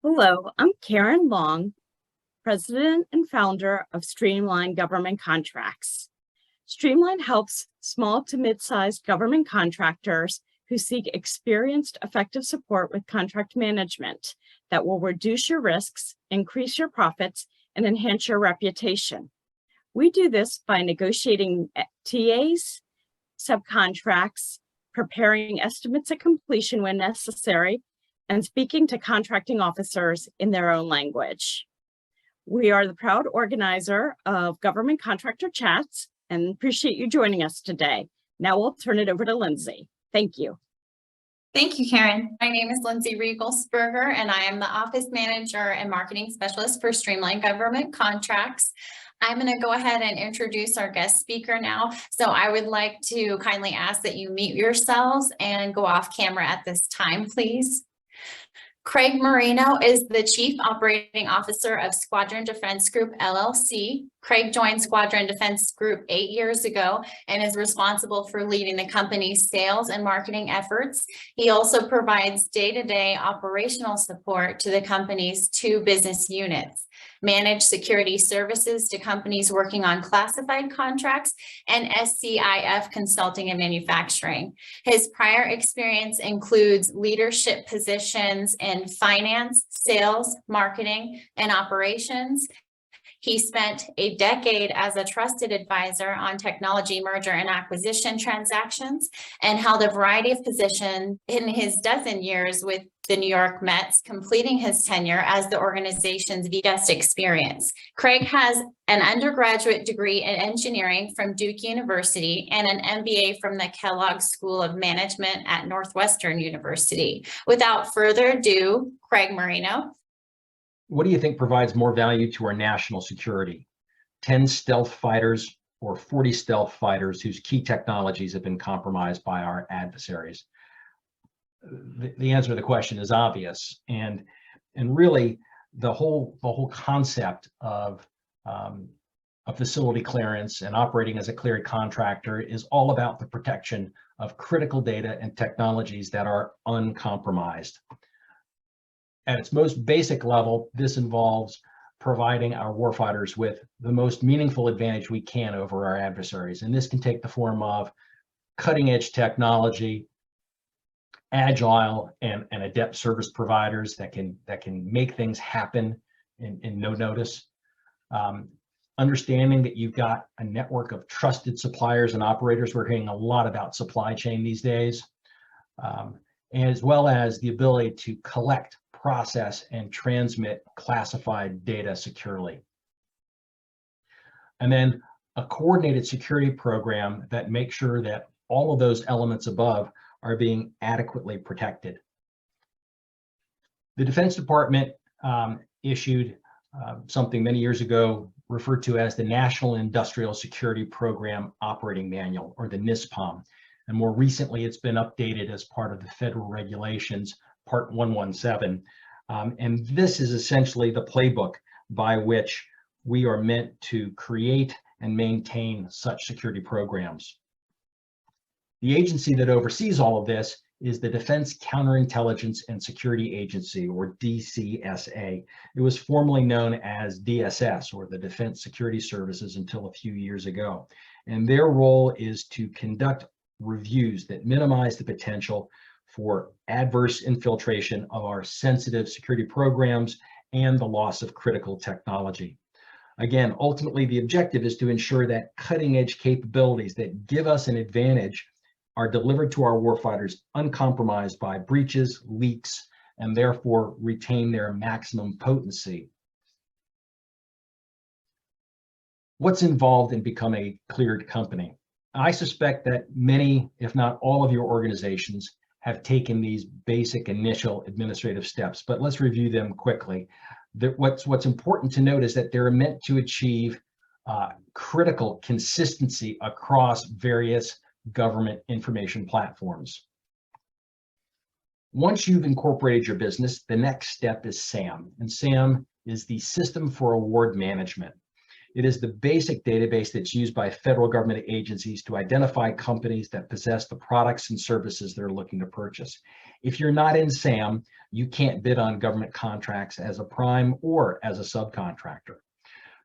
Hello, I'm Karen Long, President and founder of Streamline Government Contracts. Streamline helps small to mid-sized government contractors who seek experienced, effective support with contract management that will reduce your risks, increase your profits, and enhance your reputation. We do this by negotiating TAs, subcontracts, preparing estimates of completion when necessary, and speaking to contracting officers in their own language. We are the proud organizer of Government Contractor Chats and appreciate you joining us today. Now we'll turn it over to Lindsay. Thank you. Thank you, Karen. My name is Lindsay Riegelsberger, and I am the Office Manager and Marketing Specialist for Streamline Government Contracts. I'm going to go ahead and introduce our guest speaker now. So I would like to kindly ask that you mute yourselves and go off camera at this time, please. Craig Moreno is the Chief Operating Officer of Squadron Defense Group, LLC. Craig joined Squadron Defense Group 8 years ago and is responsible for leading the company's sales and marketing efforts. He also provides day-to-day operational support to the company's 2 business units, managed security services to companies working on classified contracts, and SCIF consulting and manufacturing. His prior experience includes leadership positions in finance, sales, marketing, and operations. He spent a decade as a trusted advisor on technology merger and acquisition transactions and held a variety of positions in his dozen years with the New York Mets, completing his tenure as the organization's guest experience. Craig has an undergraduate degree in engineering from Duke University and an MBA from the Kellogg School of Management at Northwestern University. Without further ado, Craig Moreno. What do you think provides more value to our national security? 10 stealth fighters or 40 stealth fighters whose key technologies have been compromised by our adversaries? The answer to the question is obvious, and really the whole concept of a facility clearance and operating as a cleared contractor is all about the protection of critical data and technologies that are uncompromised. At its most basic level, this involves providing our warfighters with the most meaningful advantage we can over our adversaries. And this can take the form of cutting edge technology, agile and adept service providers that can make things happen in no notice. Understanding that you've got a network of trusted suppliers and operators. We're hearing a lot about supply chain these days, as well as the ability to collect, process, and transmit classified data securely. And then a coordinated security program that makes sure that all of those elements above are being adequately protected. The Defense Department issued something many years ago referred to as the National Industrial Security Program Operating Manual, or the NISPOM. And more recently, it's been updated as part of the federal regulations, Part 117. And this is essentially the playbook by which we are meant to create and maintain such security programs. The agency that oversees all of this is the Defense Counterintelligence and Security Agency, or DCSA. It was formerly known as DSS, or the Defense Security Services, until a few years ago. And their role is to conduct reviews that minimize the potential for adverse infiltration of our sensitive security programs and the loss of critical technology. Again, ultimately, the objective is to ensure that cutting-edge capabilities that give us an advantage are delivered to our warfighters uncompromised by breaches, leaks, and therefore retain their maximum potency. What's involved in becoming a cleared company? I suspect that many, if not all of your organizations have taken these basic initial administrative steps, but let's review them quickly. What's important to note is that they're meant to achieve critical consistency across various government information platforms. Once you've incorporated your business, the next step is SAM, and SAM is the System for Award Management. It is the basic database that's used by federal government agencies to identify companies that possess the products and services they're looking to purchase. If you're not in SAM, you can't bid on government contracts as a prime or as a subcontractor.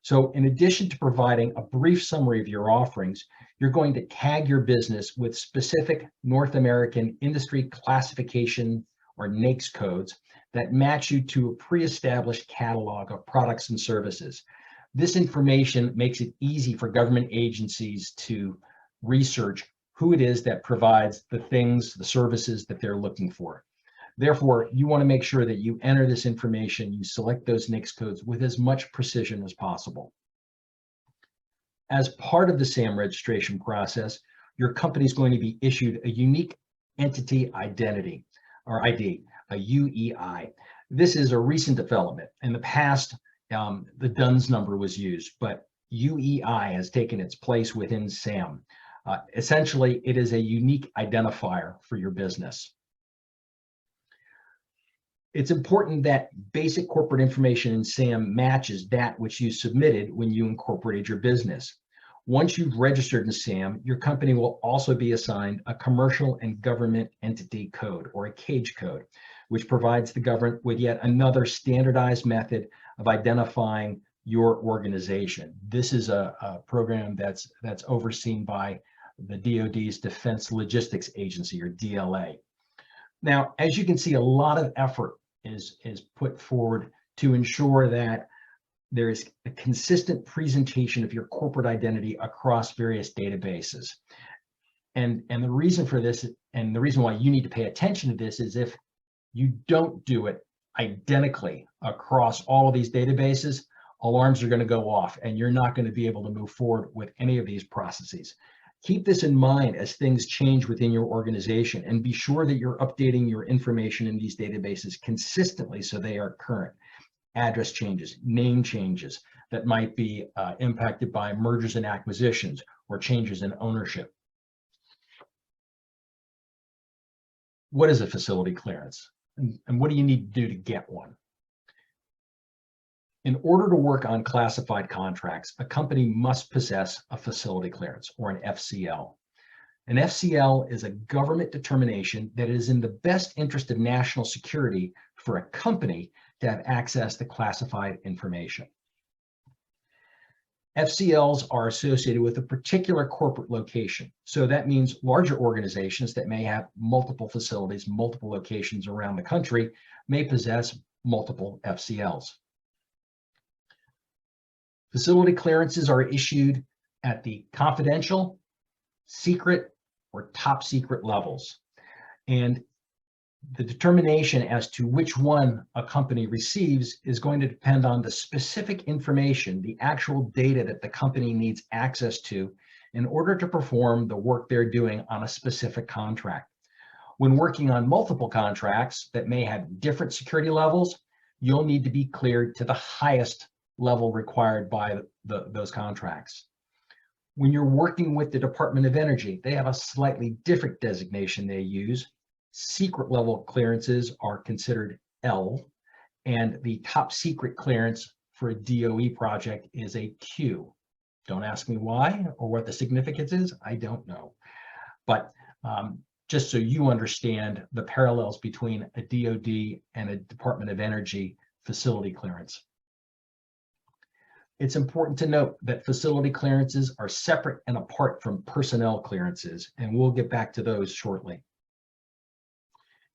So in addition to providing a brief summary of your offerings, you're going to tag your business with specific North American industry classification or NAICS codes that match you to a pre-established catalog of products and services. This information makes it easy for government agencies to research who it is that provides the things, the services that they're looking for. Therefore, you want to make sure that you enter this information, you select those NAICS codes with as much precision as possible. As part of the SAM registration process, your company is going to be issued a unique entity identity, or ID, a UEI. This is a recent development. In the past, the DUNS number was used, but UEI has taken its place within SAM. Essentially, it is a unique identifier for your business. It's important that basic corporate information in SAM matches that which you submitted when you incorporated your business. Once you've registered in SAM, your company will also be assigned a commercial and government entity code, or a CAGE code, which provides the government with yet another standardized method of identifying your organization. This is a program that's overseen by the DoD's Defense Logistics Agency, or DLA. Now, as you can see, a lot of effort is put forward to ensure that there is a consistent presentation of your corporate identity across various databases. And the reason for this, and the reason why you need to pay attention to this, is if you don't do it identically across all of these databases, alarms are going to go off and you're not going to be able to move forward with any of these processes. Keep this in mind as things change within your organization, and be sure that you're updating your information in these databases consistently so they are current. Address changes, name changes that might be impacted by mergers and acquisitions or changes in ownership. What is a facility clearance? And what do you need to do to get one? In order to work on classified contracts, a company must possess a facility clearance, or an FCL. An FCL is a government determination that it is in the best interest of national security for a company to have access to classified information. FCLs are associated with a particular corporate location. So that means larger organizations that may have multiple facilities, multiple locations around the country, may possess multiple FCLs. Facility clearances are issued at the confidential, secret, or top secret levels. And the determination as to which one a company receives is going to depend on the specific information, the actual data that the company needs access to in order to perform the work they're doing on a specific contract. When working on multiple contracts that may have different security levels, you'll need to be cleared to the highest level required by those contracts. When you're working with the Department of Energy, they have a slightly different designation they use. Secret level clearances are considered L, and the top secret clearance for a DOE project is a Q. Don't ask me why or what the significance is, I don't know. But just so you understand the parallels between a DOD and a Department of Energy facility clearance. It's important to note that facility clearances are separate and apart from personnel clearances, and we'll get back to those shortly.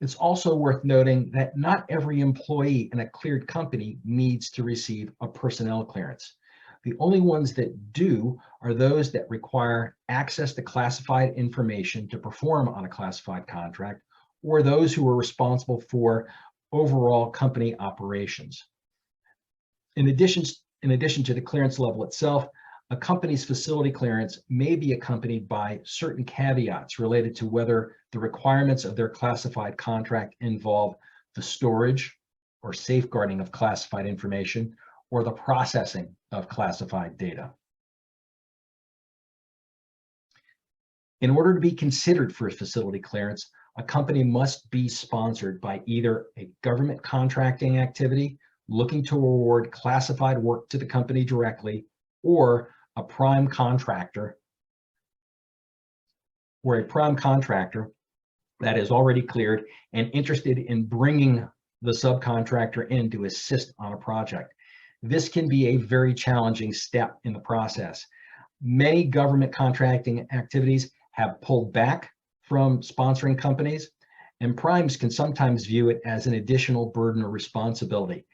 It's also worth noting that not every employee in a cleared company needs to receive a personnel clearance. The only ones that do are those that require access to classified information to perform on a classified contract, or those who are responsible for overall company operations. In addition to the clearance level itself, a company's facility clearance may be accompanied by certain caveats related to whether the requirements of their classified contract involve the storage or safeguarding of classified information or the processing of classified data. In order to be considered for a facility clearance, a company must be sponsored by either a government contracting activity looking to award classified work to the company directly, or a prime contractor, where a prime contractor that is already cleared and interested in bringing the subcontractor in to assist on a project. This can be a very challenging step in the process. Many government contracting activities have pulled back from sponsoring companies, and primes can sometimes view it as an additional burden or responsibility.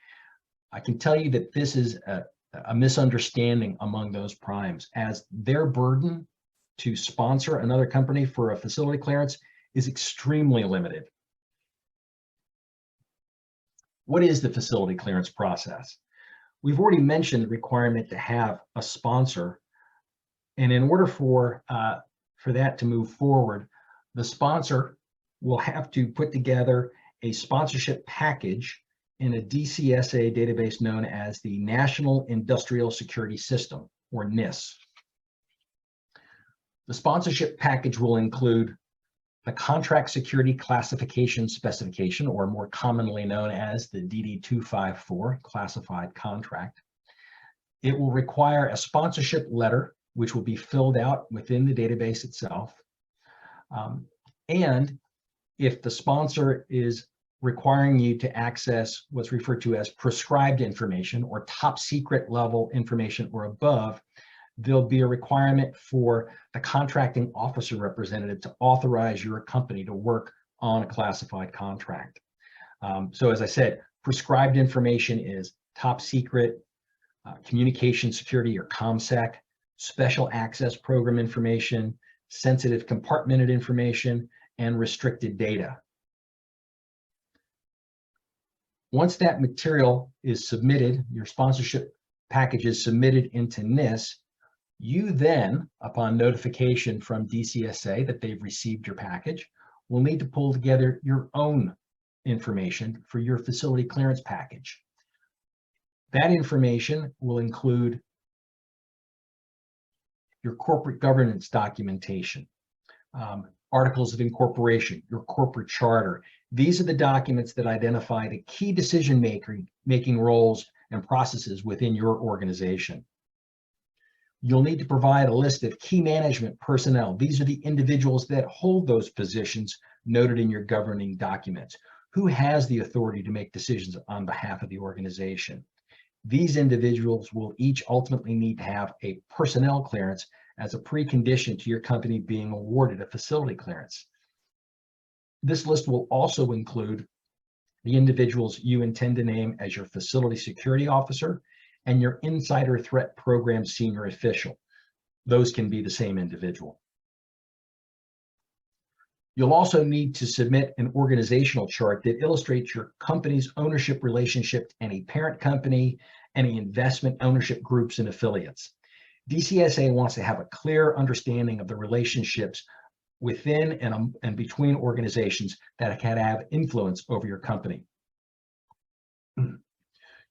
I can tell you that this is a misunderstanding among those primes, as their burden to sponsor another company for a facility clearance is extremely limited. What is the facility clearance process? We've already mentioned the requirement to have a sponsor, and in order for that to move forward, the sponsor will have to put together a sponsorship package in a DCSA database known as the National Industrial Security System, or NIS. The sponsorship package will include the Contract Security Classification Specification, or more commonly known as the DD-254 Classified Contract. It will require a sponsorship letter, which will be filled out within the database itself. And if the sponsor is requiring you to access what's referred to as prescribed information or top secret level information or above, there'll be a requirement for the contracting officer representative to authorize your company to work on a classified contract. So as I said, prescribed information is top secret, communication security or ComSec, special access program information, sensitive compartmented information, and restricted data. Once that material is submitted, your sponsorship package is submitted into NIS, you then, upon notification from DCSA that they've received your package, will need to pull together your own information for your facility clearance package. That information will include your corporate governance documentation, articles of incorporation, your corporate charter. These are the documents that identify the key decision-making roles and processes within your organization. You'll need to provide a list of key management personnel. These are the individuals that hold those positions noted in your governing documents. Who has the authority to make decisions on behalf of the organization? These individuals will each ultimately need to have a personnel clearance as a precondition to your company being awarded a facility clearance. This list will also include the individuals you intend to name as your facility security officer and your insider threat program senior official. Those can be the same individual. You'll also need to submit an organizational chart that illustrates your company's ownership relationship to any parent company, any investment ownership groups and affiliates. DCSA wants to have a clear understanding of the relationships within and between organizations that can have influence over your company.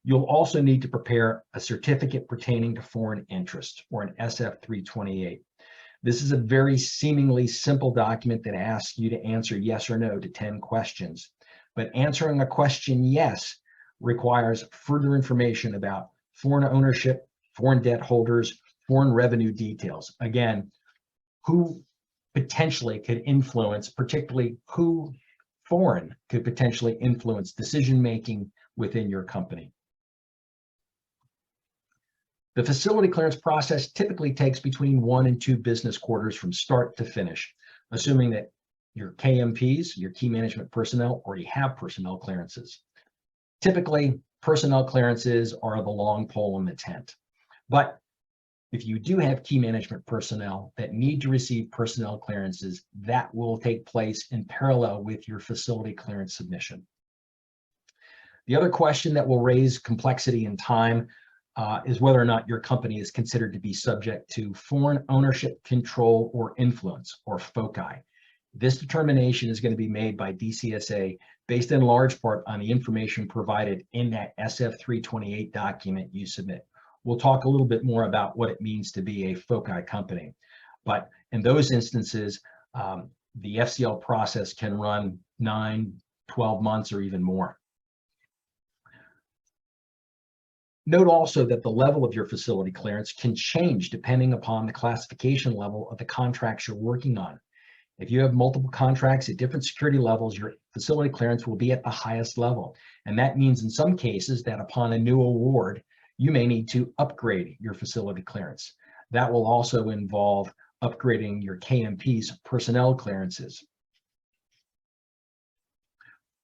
You'll also need to prepare a certificate pertaining to foreign interest, or an SF-328. This is a very seemingly simple document that asks you to answer yes or no to 10 questions. But answering a question yes requires further information about foreign ownership, foreign debt holders, foreign revenue details. Again, who potentially could influence, particularly who foreign could potentially influence decision-making within your company. The facility clearance process typically takes between 1 and 2 business quarters from start to finish, assuming that your KMPs, your key management personnel, already have personnel clearances. Typically, personnel clearances are the long pole in the tent. But if you do have key management personnel that need to receive personnel clearances, that will take place in parallel with your facility clearance submission. The other question that will raise complexity and time is whether or not your company is considered to be subject to foreign ownership, control, or influence, or FOCI. This determination is going to be made by DCSA based in large part on the information provided in that SF-328 document you submit. We'll talk a little bit more about what it means to be a FOCI company. But in those instances, the FCL process can run 9, 12 months or even more. Note also that the level of your facility clearance can change depending upon the classification level of the contracts you're working on. If you have multiple contracts at different security levels, your facility clearance will be at the highest level. And that means in some cases that upon a new award, you may need to upgrade your facility clearance. That will also involve upgrading your KMP's personnel clearances.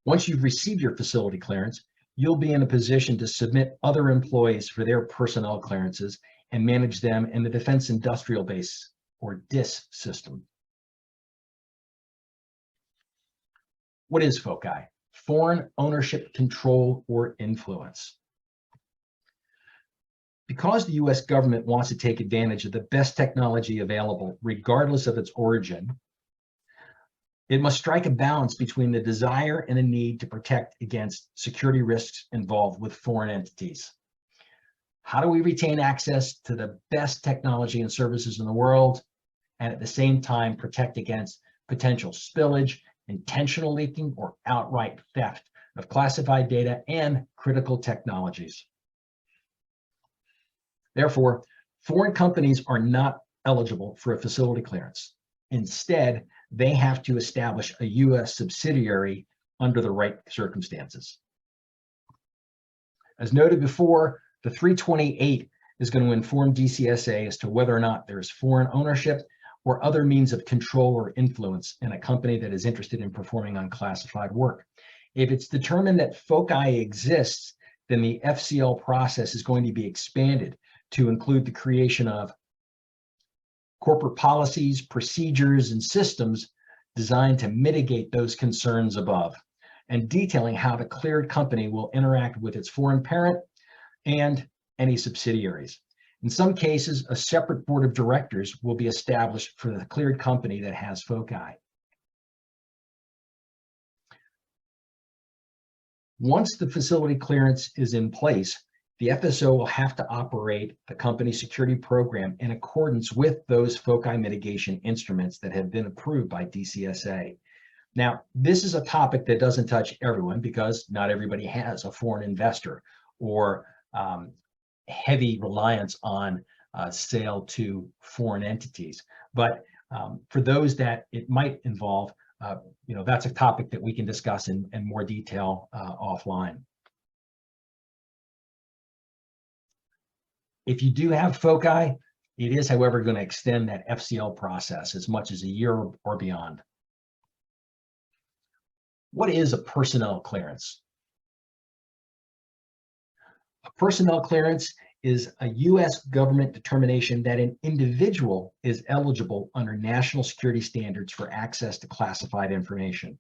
Once you've received your facility clearance, you'll be in a position to submit other employees for their personnel clearances and manage them in the Defense Industrial Base, or DIS system. What is FOCI? Foreign Ownership, Control, or Influence. Because the US government wants to take advantage of the best technology available, regardless of its origin, it must strike a balance between the desire and the need to protect against security risks involved with foreign entities. How do we retain access to the best technology and services in the world, and at the same time protect against potential spillage, intentional leaking, or outright theft of classified data and critical technologies? Therefore, foreign companies are not eligible for a facility clearance. Instead, they have to establish a US subsidiary under the right circumstances. As noted before, the 328 is going to inform DCSA as to whether or not there is foreign ownership or other means of control or influence in a company that is interested in performing unclassified work. If it's determined that FOCI exists, then the FCL process is going to be expanded to include the creation of corporate policies, procedures, and systems designed to mitigate those concerns above, and detailing how the cleared company will interact with its foreign parent and any subsidiaries. In some cases, a separate board of directors will be established for the cleared company that has FOCI. Once the facility clearance is in place, the FSO will have to operate the company security program in accordance with those FOCI mitigation instruments that have been approved by DCSA. Now, this is a topic that doesn't touch everyone because not everybody has a foreign investor or heavy reliance on sale to foreign entities. But for those that it might involve, that's a topic that we can discuss in more detail offline. If you do have FOCI, it is, however, going to extend that FCL process as much as a year or beyond. What is a personnel clearance? A personnel clearance is a US government determination that an individual is eligible under national security standards for access to classified information.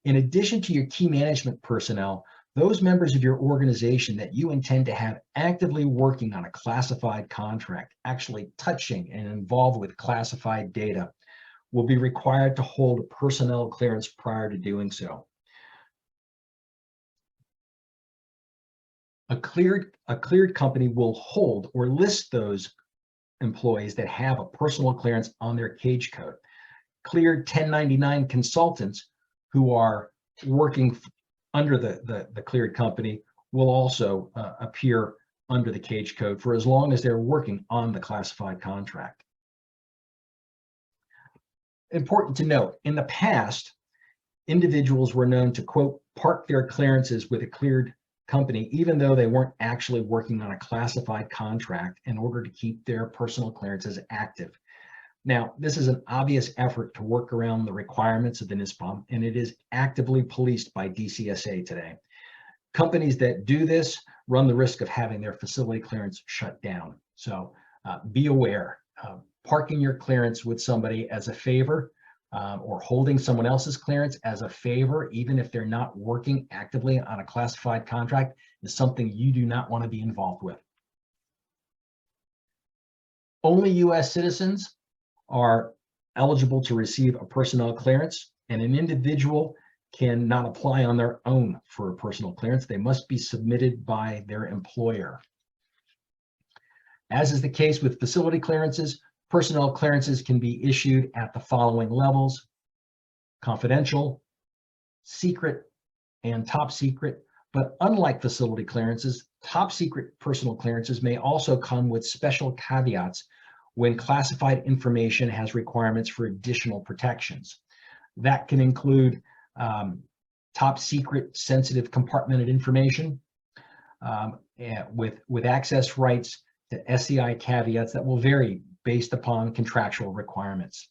In addition to your key management personnel, those members of your organization that you intend to have actively working on a classified contract, actually touching and involved with classified data, will be required to hold a personnel clearance prior to doing so. A cleared company will hold or list those employees that have a personal clearance on their cage code. Cleared 1099 consultants who are working under the cleared company will also appear under the cage code for as long as they're working on the classified contract. Important to note, in the past, individuals were known to, quote, park their clearances with a cleared company, even though they weren't actually working on a classified contract in order to keep their personal clearances active. Now, this is an obvious effort to work around the requirements of the NISPOM, and it is actively policed by DCSA today. Companies that do this run the risk of having their facility clearance shut down. So be aware, parking your clearance with somebody as a favor or holding someone else's clearance as a favor, even if they're not working actively on a classified contract, is something you do not want to be involved with. Only US citizens are eligible to receive a personnel clearance, and an individual cannot apply on their own for a personal clearance. They must be submitted by their employer. As is the case with facility clearances, personnel clearances can be issued at the following levels: confidential, secret, and top secret. But unlike facility clearances, top secret personal clearances may also come with special caveats when classified information has requirements for additional protections. That can include top secret sensitive compartmented information with access rights to SCI caveats that will vary based upon contractual requirements.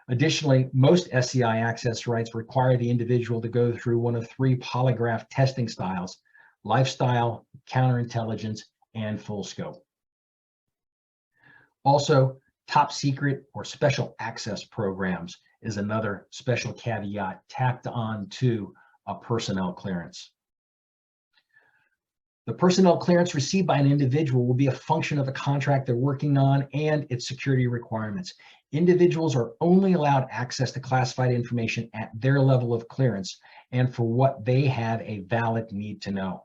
Additionally, most SCI access rights require the individual to go through one of 3 polygraph testing styles: lifestyle, counterintelligence, and full scope. Also, top secret or special access programs is another special caveat tacked on to a personnel clearance. The personnel clearance received by an individual will be a function of the contract they're working on and its security requirements. Individuals are only allowed access to classified information at their level of clearance and for what they have a valid need to know.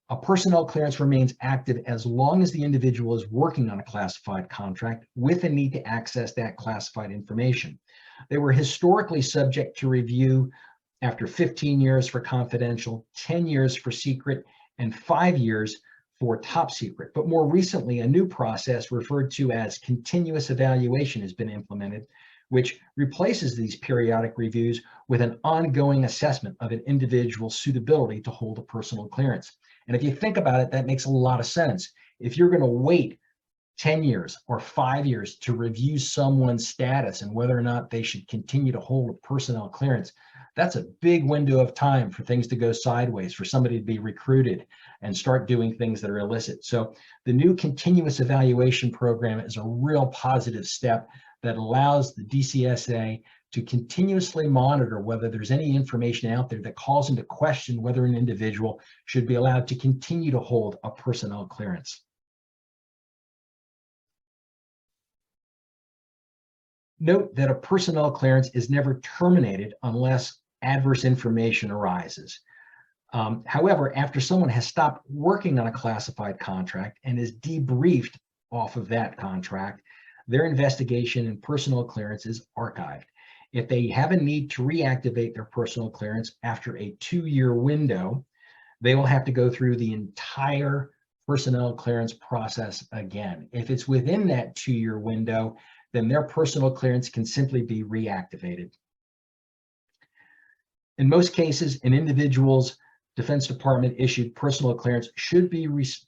A personnel clearance remains active as long as the individual is working on a classified contract with a need to access that classified information. They were historically subject to review after 15 years for confidential, 10 years for secret, and 5 years for top secret. But more recently, a new process referred to as continuous evaluation has been implemented, which replaces these periodic reviews with an ongoing assessment of an individual's suitability to hold a personal clearance. And if you think about it, that makes a lot of sense. If you're going to wait 10 years or 5 years to review someone's status and whether or not they should continue to hold a personnel clearance, that's a big window of time for things to go sideways, for somebody to be recruited and start doing things that are illicit. So the new continuous evaluation program is a real positive step that allows the DCSA to continuously monitor whether there's any information out there that calls into question whether an individual should be allowed to continue to hold a personnel clearance. Note that a personnel clearance is never terminated unless adverse information arises. However, after someone has stopped working on a classified contract and is debriefed off of that contract, their investigation and personnel clearance is archived. If they have a need to reactivate their personnel clearance after a 2-year window, they will have to go through the entire personnel clearance process again. If it's within that 2-year window, then their personnel clearance can simply be reactivated. In most cases, an individual's Defense Department issued personnel clearance should be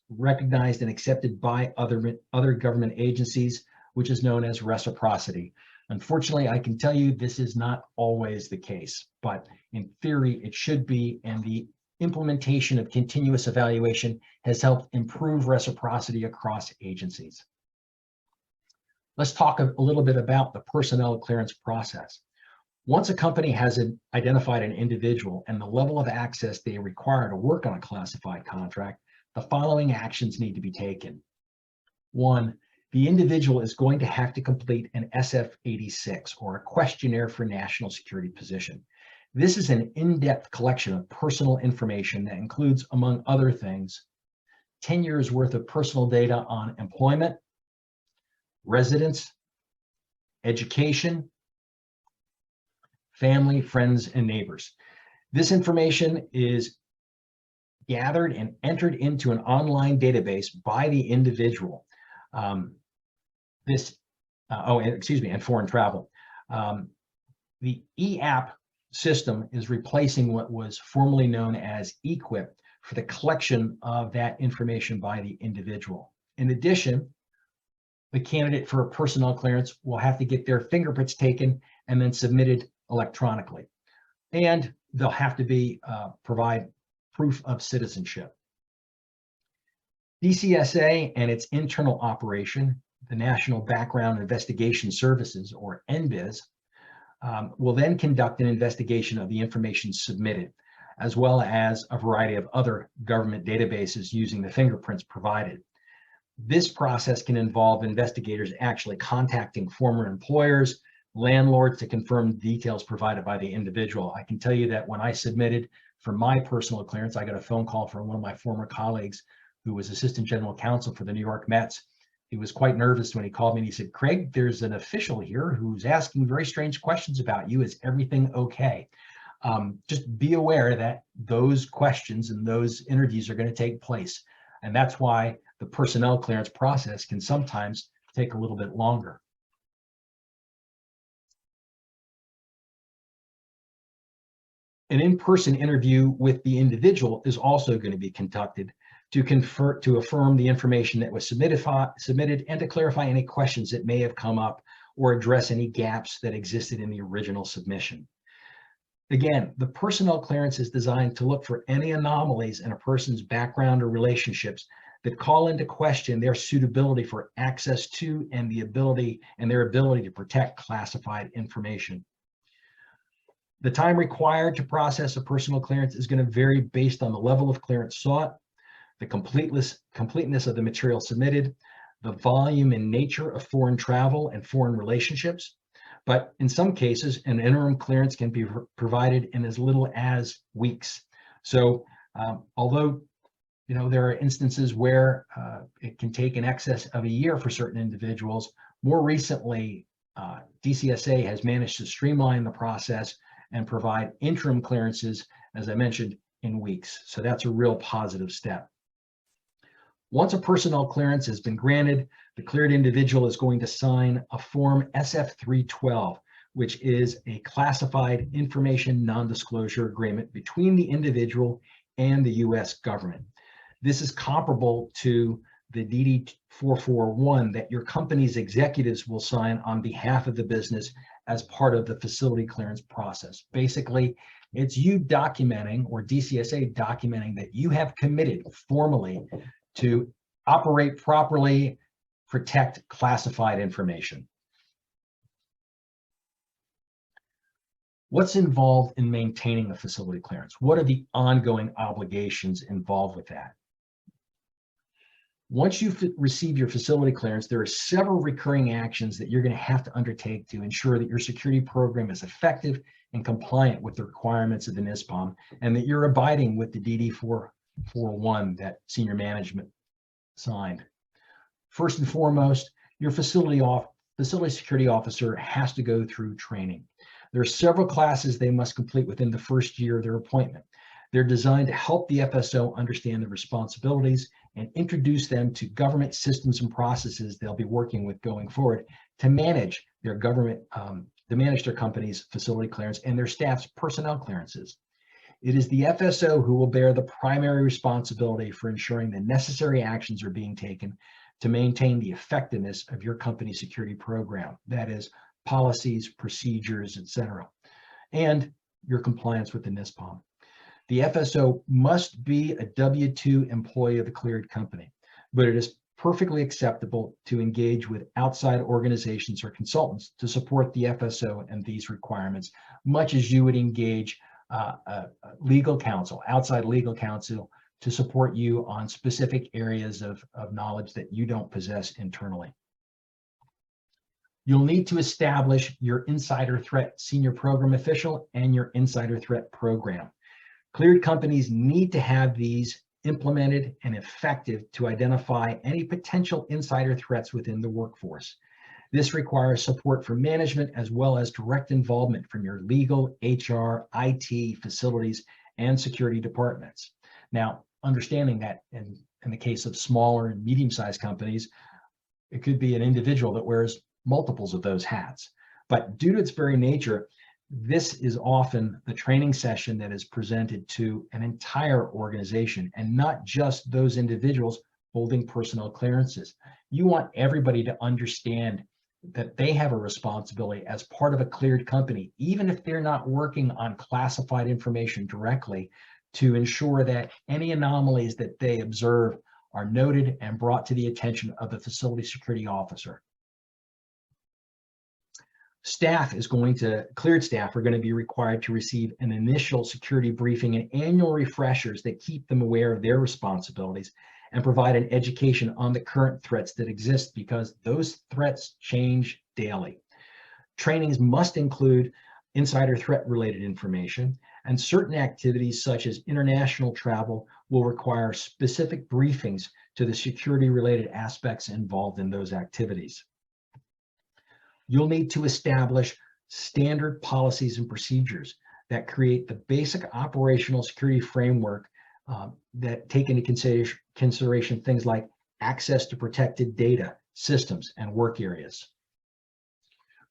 recognized and accepted by other government agencies, which is known as reciprocity. Unfortunately, I can tell you this is not always the case, but in theory, it should be, and the implementation of continuous evaluation has helped improve reciprocity across agencies. Let's talk a little bit about the personnel clearance process. Once a company has identified an individual and the level of access they require to work on a classified contract, the following actions need to be taken. 1, the individual is going to have to complete an SF-86, or a questionnaire for national security position. This is an in-depth collection of personal information that includes, among other things, 10 years worth of personal data on employment, residence, education, family, friends, and neighbors. This information is gathered and entered into an online database by the individual. And foreign travel. The EAP system is replacing what was formerly known as EQIP for the collection of that information by the individual. In addition, the candidate for a personnel clearance will have to get their fingerprints taken and then submitted electronically. And they'll have to provide proof of citizenship. DCSA and its internal operation, the National Background Investigation Services, or NBIS, will then conduct an investigation of the information submitted, as well as a variety of other government databases using the fingerprints provided. This process can involve investigators actually contacting former employers, landlords to confirm details provided by the individual. I can tell you that when I submitted for my personal clearance, I got a phone call from one of my former colleagues who was Assistant General Counsel for the New York Mets. He was quite nervous when he called me and he said, "Craig, there's an official here who's asking very strange questions about you. Is everything okay?" Just be aware that those questions and those interviews are going to take place. And that's why the personnel clearance process can sometimes take a little bit longer. An in-person interview with the individual is also going to be conducted to affirm the information that was submitted and to clarify any questions that may have come up or address any gaps that existed in the original submission. Again, the personnel clearance is designed to look for any anomalies in a person's background or relationships that call into question their suitability for access to and their ability to protect classified information. The time required to process a personal clearance is going to vary based on the level of clearance sought, the completeness of the material submitted, the volume and nature of foreign travel and foreign relationships. But in some cases, an interim clearance can be provided in as little as weeks. So although there are instances where it can take in excess of a year for certain individuals, more recently, DCSA has managed to streamline the process and provide interim clearances, as I mentioned, in weeks. So that's a real positive step. Once a personnel clearance has been granted, the cleared individual is going to sign a Form SF-312, which is a classified information non-disclosure agreement between the individual and the U.S. government. This is comparable to the DD-441 that your company's executives will sign on behalf of the business as part of the facility clearance process. Basically, it's you documenting, or DCSA documenting, that you have committed formally to operate properly, protect classified information. What's involved in maintaining a facility clearance? What are the ongoing obligations involved with that? Once you receive your facility clearance, there are several recurring actions that you're going to have to undertake to ensure that your security program is effective and compliant with the requirements of the NISPOM, and that you're abiding with the DD-441 that senior management signed. First and foremost, your facility security officer has to go through training. There are several classes they must complete within the first year of their appointment. They're designed to help the FSO understand the responsibilities and introduce them to government systems and processes they'll be working with going forward to manage their their company's facility clearance and their staff's personnel clearances. It is the FSO who will bear the primary responsibility for ensuring the necessary actions are being taken to maintain the effectiveness of your company's security program, that is, policies, procedures, etc., and your compliance with the NISPOM. The FSO must be a W-2 employee of the cleared company, but it is perfectly acceptable to engage with outside organizations or consultants to support the FSO and these requirements, much as you would engage legal counsel, outside legal counsel, to support you on specific areas of knowledge that you don't possess internally. You'll need to establish your insider threat senior program official and your insider threat program. Cleared companies need to have these implemented and effective to identify any potential insider threats within the workforce. This requires support from management as well as direct involvement from your legal, HR, IT, facilities, and security departments. Now, understanding that in the case of smaller and medium-sized companies, it could be an individual that wears multiples of those hats. But due to its very nature, this is often the training session that is presented to an entire organization and not just those individuals holding personnel clearances. You want everybody to understand that they have a responsibility as part of a cleared company, even if they're not working on classified information directly, to ensure that any anomalies that they observe are noted and brought to the attention of the facility security officer. Cleared staff are going to be required to receive an initial security briefing and annual refreshers that keep them aware of their responsibilities and provide an education on the current threats that exist, because those threats change daily. Trainings must include insider threat related information, and certain activities such as international travel will require specific briefings to the security related aspects involved in those activities. You'll need to establish standard policies and procedures that create the basic operational security framework that take into consideration things like access to protected data, systems, and work areas.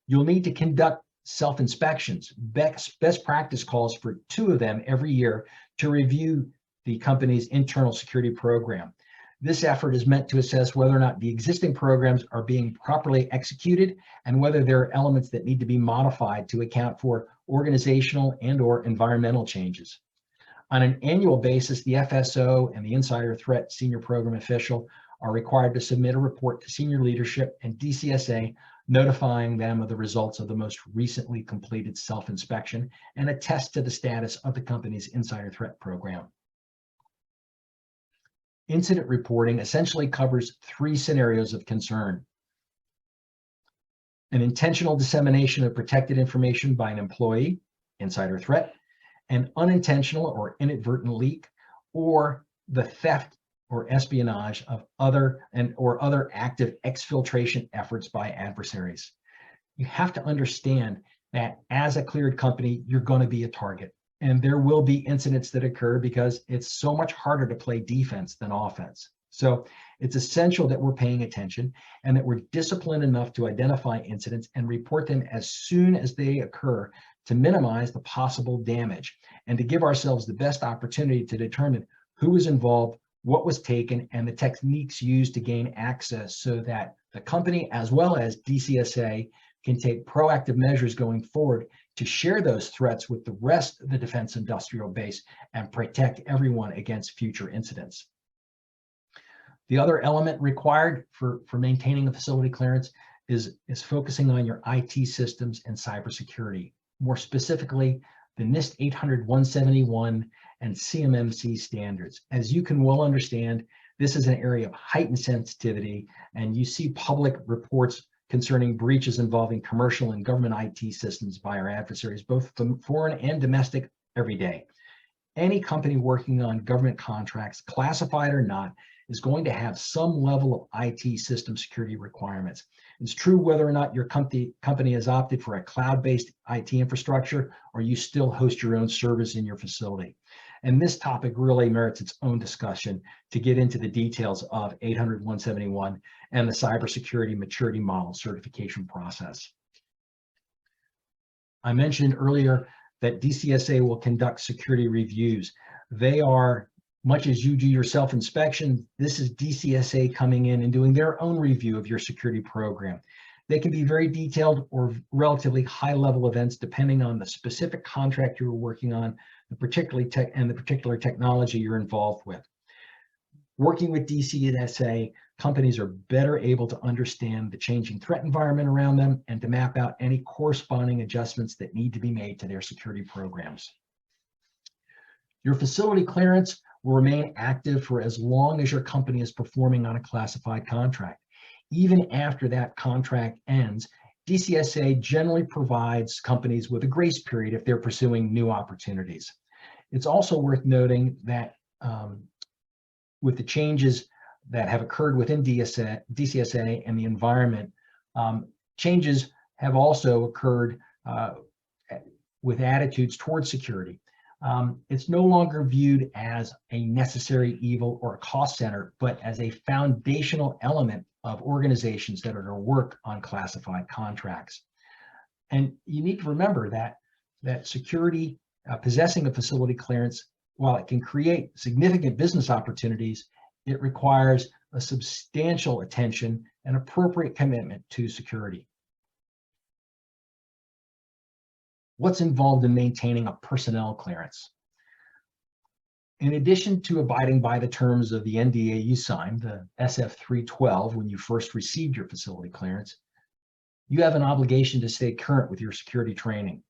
You'll need to conduct self-inspections. Best practice calls for 2 of them every year to review the company's internal security program. This effort is meant to assess whether or not the existing programs are being properly executed and whether there are elements that need to be modified to account for organizational and/or environmental changes. On an annual basis, the FSO and the Insider Threat Senior Program Official are required to submit a report to senior leadership and DCSA, notifying them of the results of the most recently completed self-inspection and attest to the status of the company's Insider Threat Program. Incident reporting essentially covers 3 scenarios of concern: an intentional dissemination of protected information by an employee, insider threat, an unintentional or inadvertent leak, or the theft or espionage of other active exfiltration efforts by adversaries. You have to understand that as a cleared company, you're going to be a target. And there will be incidents that occur because it's so much harder to play defense than offense. So it's essential that we're paying attention and that we're disciplined enough to identify incidents and report them as soon as they occur to minimize the possible damage and to give ourselves the best opportunity to determine who was involved, what was taken, and the techniques used to gain access so that the company as well as DCSA can take proactive measures going forward to share those threats with the rest of the defense industrial base and protect everyone against future incidents. The other element required for maintaining a facility clearance is focusing on your IT systems and cybersecurity. More specifically, the NIST 800-171 and CMMC standards. As you can well understand, this is an area of heightened sensitivity, and you see public reports concerning breaches involving commercial and government IT systems by our adversaries, both foreign and domestic, every day. Any company working on government contracts, classified or not, is going to have some level of IT system security requirements. It's true whether or not your company has opted for a cloud-based IT infrastructure or you still host your own servers in your facility. And this topic really merits its own discussion to get into the details of 800-171 and the cybersecurity maturity model certification process. I mentioned earlier that DCSA will conduct security reviews. They are, much as you do your self-inspection, this is DCSA coming in and doing their own review of your security program. They can be very detailed or relatively high-level events depending on the specific contract you're working on, the particular technology you're involved with. Working with DCSA, companies are better able to understand the changing threat environment around them and to map out any corresponding adjustments that need to be made to their security programs. Your facility clearance will remain active for as long as your company is performing on a classified contract. Even after that contract ends, DCSA generally provides companies with a grace period if they're pursuing new opportunities. It's also worth noting that with the changes that have occurred within DCSA and the environment, changes have also occurred with attitudes towards security. It's no longer viewed as a necessary evil or a cost center, but as a foundational element of organizations that are to work on classified contracts. And you need to remember that security, possessing a facility clearance, while it can create significant business opportunities, it requires a substantial attention and appropriate commitment to security. What's involved in maintaining a personnel clearance? In addition to abiding by the terms of the NDA you signed, the SF-312, when you first received your facility clearance, you have an obligation to stay current with your security training.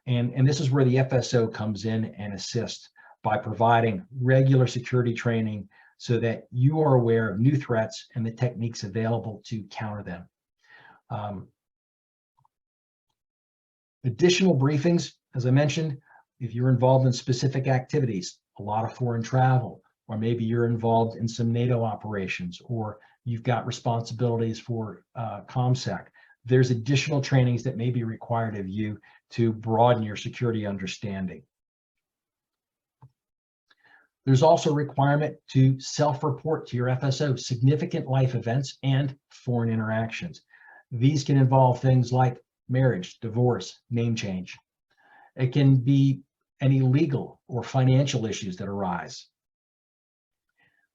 And this is where the FSO comes in and assists by providing regular security training so that you are aware of new threats and the techniques available to counter them. Additional briefings, as I mentioned, if you're involved in specific activities, a lot of foreign travel, or maybe you're involved in some NATO operations, or you've got responsibilities for ComSec, there's additional trainings that may be required of you to broaden your security understanding. There's also a requirement to self-report to your FSO significant life events and foreign interactions. These can involve things like marriage, divorce, name change. It can be any legal or financial issues that arise.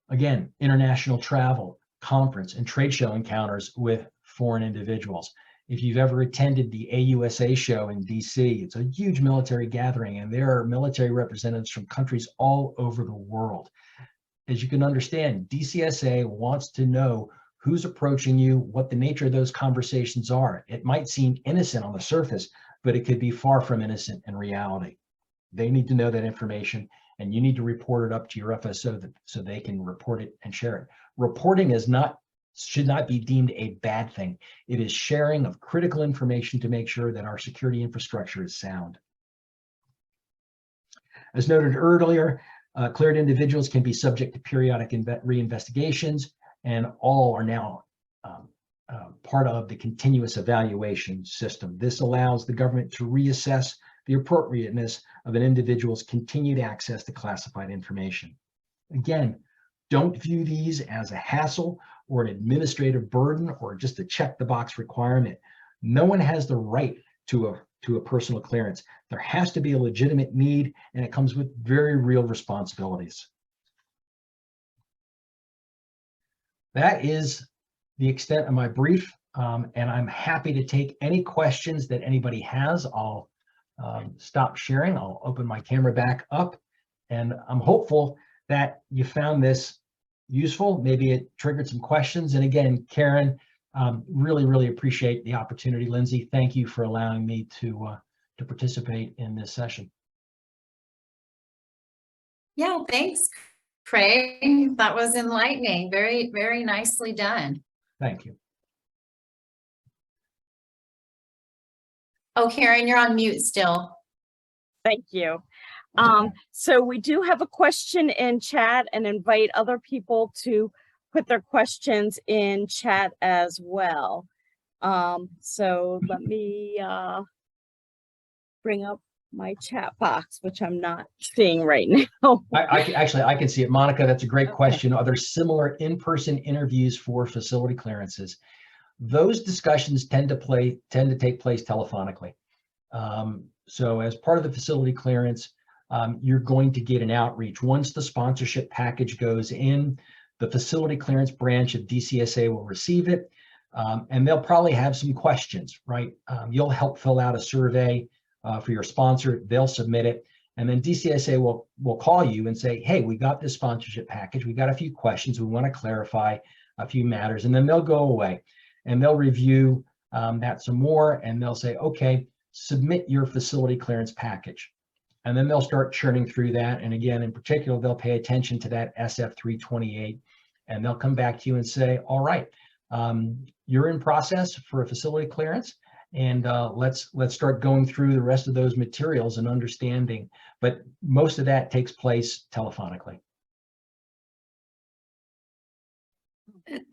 Again, international travel, conference, and trade show encounters with foreign individuals. If you've ever attended the AUSA show in DC, it's a huge military gathering, and there are military representatives from countries all over the world. As you can understand, DCSA wants to know who's approaching you, what the nature of those conversations are. It might seem innocent on the surface, but it could be far from innocent in reality. They need to know that information, and you need to report it up to your FSO so they can report it and share it. Reporting should not be deemed a bad thing. It is sharing of critical information to make sure that our security infrastructure is sound. As noted earlier, cleared individuals can be subject to periodic reinvestigations, and all are now part of the continuous evaluation system. This allows the government to reassess the appropriateness of an individual's continued access to classified information. Again, don't view these as a hassle or an administrative burden or just a check the box requirement. No one has the right to a personal clearance. There has to be a legitimate need, and it comes with very real responsibilities. That is the extent of my brief, and I'm happy to take any questions that anybody has. I'll stop sharing. I'll open my camera back up, and I'm hopeful that you found this useful. Maybe it triggered some questions. And again, Karen, really appreciate the opportunity. Lindsay, thank you for allowing me to participate in this session. Yeah, thanks, Craig. That was enlightening. Very nicely done. Thank you. Oh, Karen, you're on mute still. Thank you. So we do have a question in chat, and invite other people to put their questions in chat as well. So let me bring up my chat box, which I'm not seeing right now. I can see it. Monica, that's a great Okay. question. Are there similar in-person interviews for facility clearances? Those discussions tend to take place telephonically. So as part of the facility clearance, you're going to get an outreach. Once the sponsorship package goes in, the facility clearance branch of DCSA will receive it, and they'll probably have some questions, right? You'll help fill out a survey for your sponsor, they'll submit it, and then DCSA will call you and say, hey, we got this sponsorship package, we got a few questions, we want to clarify a few matters, and then they'll go away and they'll review that some more, and they'll say, okay, submit your facility clearance package. And then they'll start churning through that. And again, in particular, they'll pay attention to that SF328, and they'll come back to you and say, all right, you're in process for a facility clearance, and let's start going through the rest of those materials and understanding. But most of that takes place telephonically.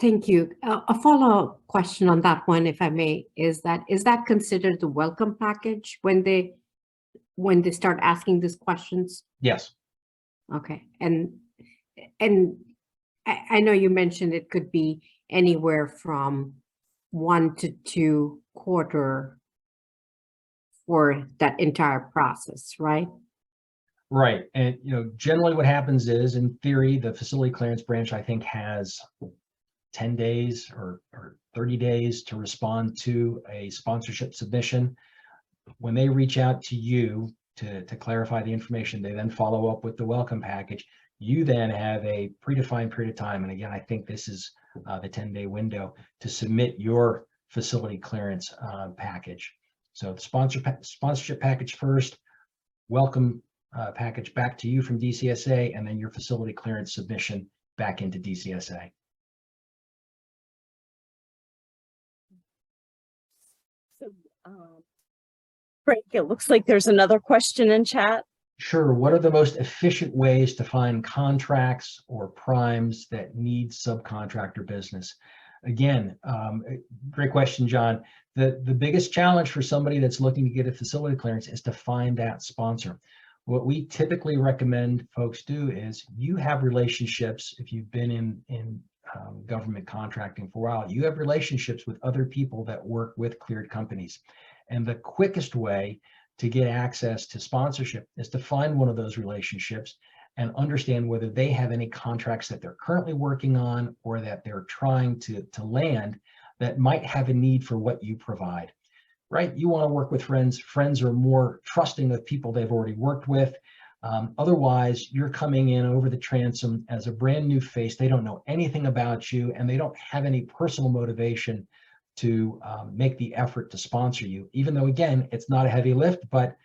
Thank you. A follow-up question on that one, if I may, is that considered the welcome package when they start asking these questions? Yes. Okay. And I know you mentioned it could be anywhere from 1 to 2 quarters for that entire process, right? Right. And generally what happens is, in theory, the facility clearance branch, I think, has 10 days or 30 days to respond to a sponsorship submission. When they reach out to you to clarify the information, they then follow up with the welcome package. You then have a predefined period of time, and again, I think this is the 10-day window to submit your facility clearance package. So the sponsorship package first, welcome package back to you from DCSA, and then your facility clearance submission back into DCSA. So, Frank, it looks like there's another question in chat. Sure. What are the most efficient ways to find contracts or primes that need subcontractor business? Again, great question, John. The biggest challenge for somebody that's looking to get a facility clearance is to find that sponsor. What we typically recommend folks do is, you have relationships, if you've been in government contracting for a while, you have relationships with other people that work with cleared companies. And the quickest way to get access to sponsorship is to find one of those relationships and understand whether they have any contracts that they're currently working on or that they're trying to land that might have a need for what you provide, right? You want to work with friends. Friends are more trusting of people they've already worked with. Otherwise, you're coming in over the transom as a brand new face. They don't know anything about you, and they don't have any personal motivation to make the effort to sponsor you, even though, again, it's not a heavy lift, but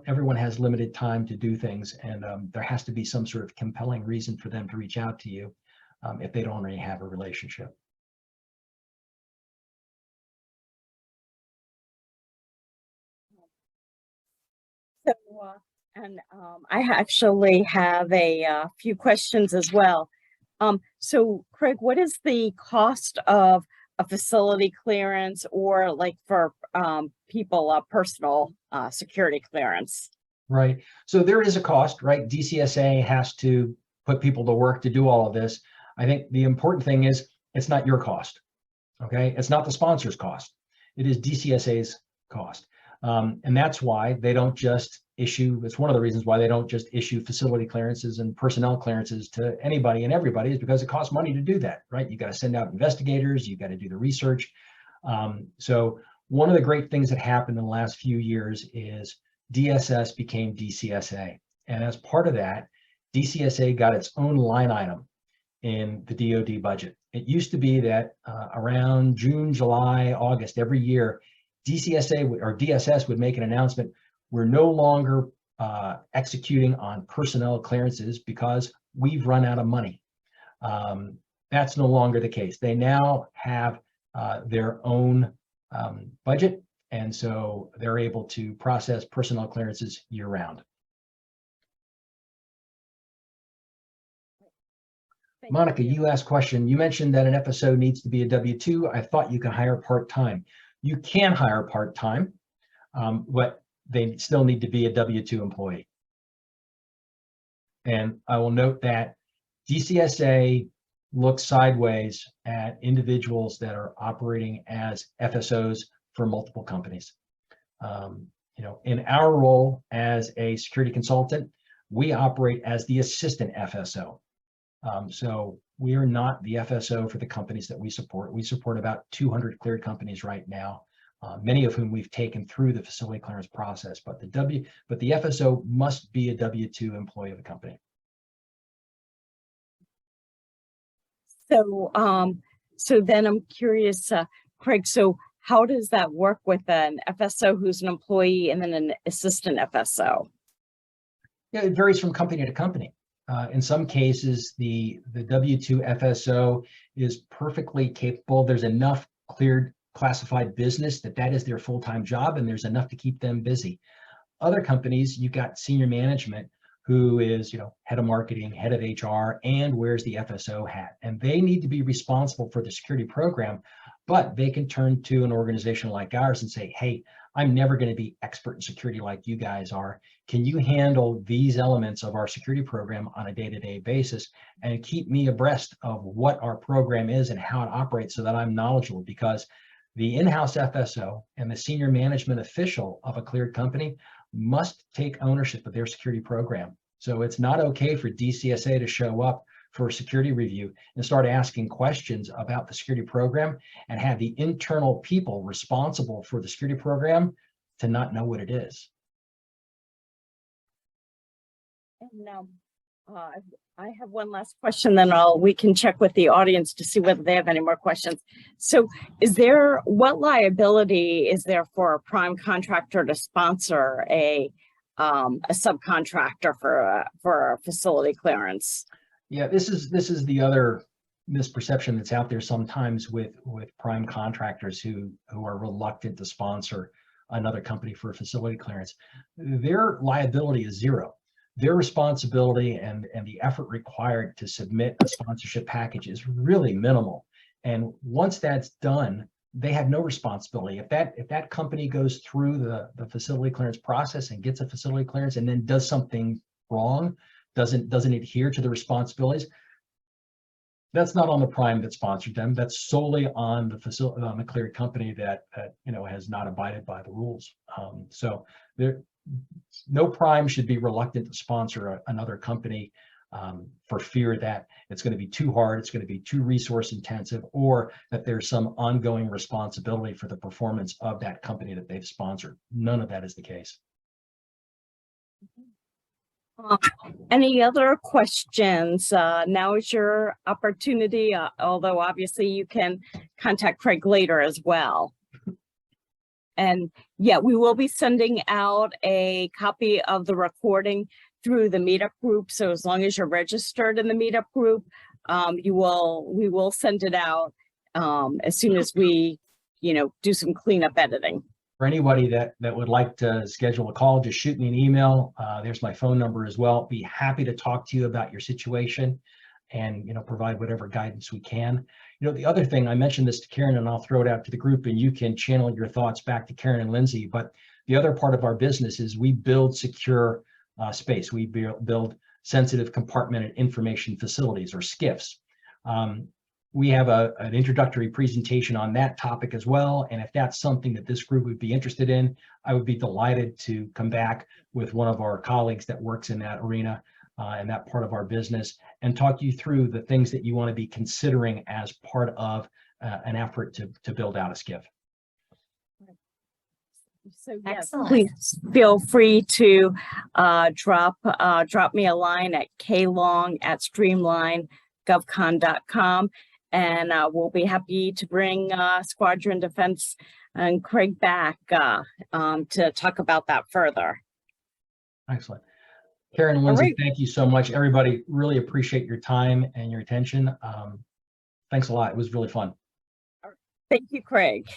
everyone has limited time to do things, and there has to be some sort of compelling reason for them to reach out to you if they don't already have a relationship. So, I actually have a few questions as well. So Craig, what is the cost of a facility clearance, or like for people, a personal security clearance? Right. So there is a cost, right? DCSA has to put people to work to do all of this. I think the important thing is it's not your cost. Okay. It's not the sponsor's cost. It is DCSA's cost. And that's why they don't just issue, it's one of the reasons why they don't just issue facility clearances and personnel clearances to anybody and everybody, is because it costs money to do that, right? You got to send out investigators, you got to do the research. So one of the great things that happened in the last few years is Dss became Dcsa. And as part of that, DCSA got its own line item in the DoD budget. It used to be that around June, July, August every year, DCSA or DSS would make an announcement: we're no longer executing on personnel clearances because we've run out of money. That's no longer the case. They now have their own budget, and so they're able to process personnel clearances year-round. Monica, you asked a question. You mentioned that an FSO needs to be a W-2. I thought you can hire part-time. You can hire part-time, but they still need to be a W-2 employee. And I will note that DCSA looks sideways at individuals that are operating as FSOs for multiple companies. In our role as a security consultant, we operate as the assistant FSO. So we are not the FSO for the companies that we support. We support about 200 cleared companies right now, many of whom we've taken through the facility clearance process. But the FSO must be a W-2 employee of the company. So then I'm curious, Craig. So how does that work with an FSO who's an employee and then an assistant FSO? Yeah, it varies from company to company. In some cases, the W-2 FSO is perfectly capable. There's enough cleared classified business that is their full-time job, and there's enough to keep them busy. Other companies, you've got senior management who is, head of marketing, head of HR, and wears the FSO hat. And they need to be responsible for the security program, but they can turn to an organization like ours and say, hey, I'm never going to be expert in security like you guys are. Can you handle these elements of our security program on a day-to-day basis and keep me abreast of what our program is and how it operates so that I'm knowledgeable? Because the in-house FSO and the senior management official of a cleared company must take ownership of their security program. So it's not okay for DCSA to show up for a security review and start asking questions about the security program and have the internal people responsible for the security program to not know what it is. And I have one last question, then we can check with the audience to see whether they have any more questions. So what liability is there for a prime contractor to sponsor a subcontractor for a facility clearance? Yeah, this is the other misperception that's out there sometimes with prime contractors who are reluctant to sponsor another company for a facility clearance. Their liability is zero. Their responsibility and the effort required to submit a sponsorship package is really minimal. And once that's done, they have no responsibility. If that company goes through the facility clearance process and gets a facility clearance and then does something wrong, doesn't adhere to the responsibilities, That's not on the prime that sponsored them. That's solely on the facility, on the cleared company that has not abided by the rules. So there, no prime should be reluctant to sponsor another company for fear that it's going to be too hard, it's going to be too resource intensive, or that there's some ongoing responsibility for the performance of that company that they've sponsored. None of that is the case. Any other questions? Now is your opportunity, although obviously you can contact Craig later as well. And yeah, we will be sending out a copy of the recording through the meetup group. So as long as you're registered in the meetup group, we will send it out as soon as we, do some cleanup editing. For anybody that would like to schedule a call, just shoot me an email. There's my phone number as well. Be happy to talk to you about your situation and provide whatever guidance we can. The other thing, I mentioned this to Karen, and I'll throw it out to the group, and you can channel your thoughts back to Karen and Lindsay. But the other part of our business is we build secure space. We build sensitive compartmented information facilities, or SCIFs. We have an introductory presentation on that topic as well. And if that's something that this group would be interested in, I would be delighted to come back with one of our colleagues that works in that arena and that part of our business and talk you through the things that you want to be considering as part of an effort to build out a SCIF. So yes, Excellent. please feel free to drop me a line at klong@streamlinegovcon.com. And we'll be happy to bring Squadron Defense and Craig back to talk about that further. Excellent. Karen and Lindsay, right. Thank you so much. Everybody, really appreciate your time and your attention. Thanks a lot. It was really fun. Thank you, Craig.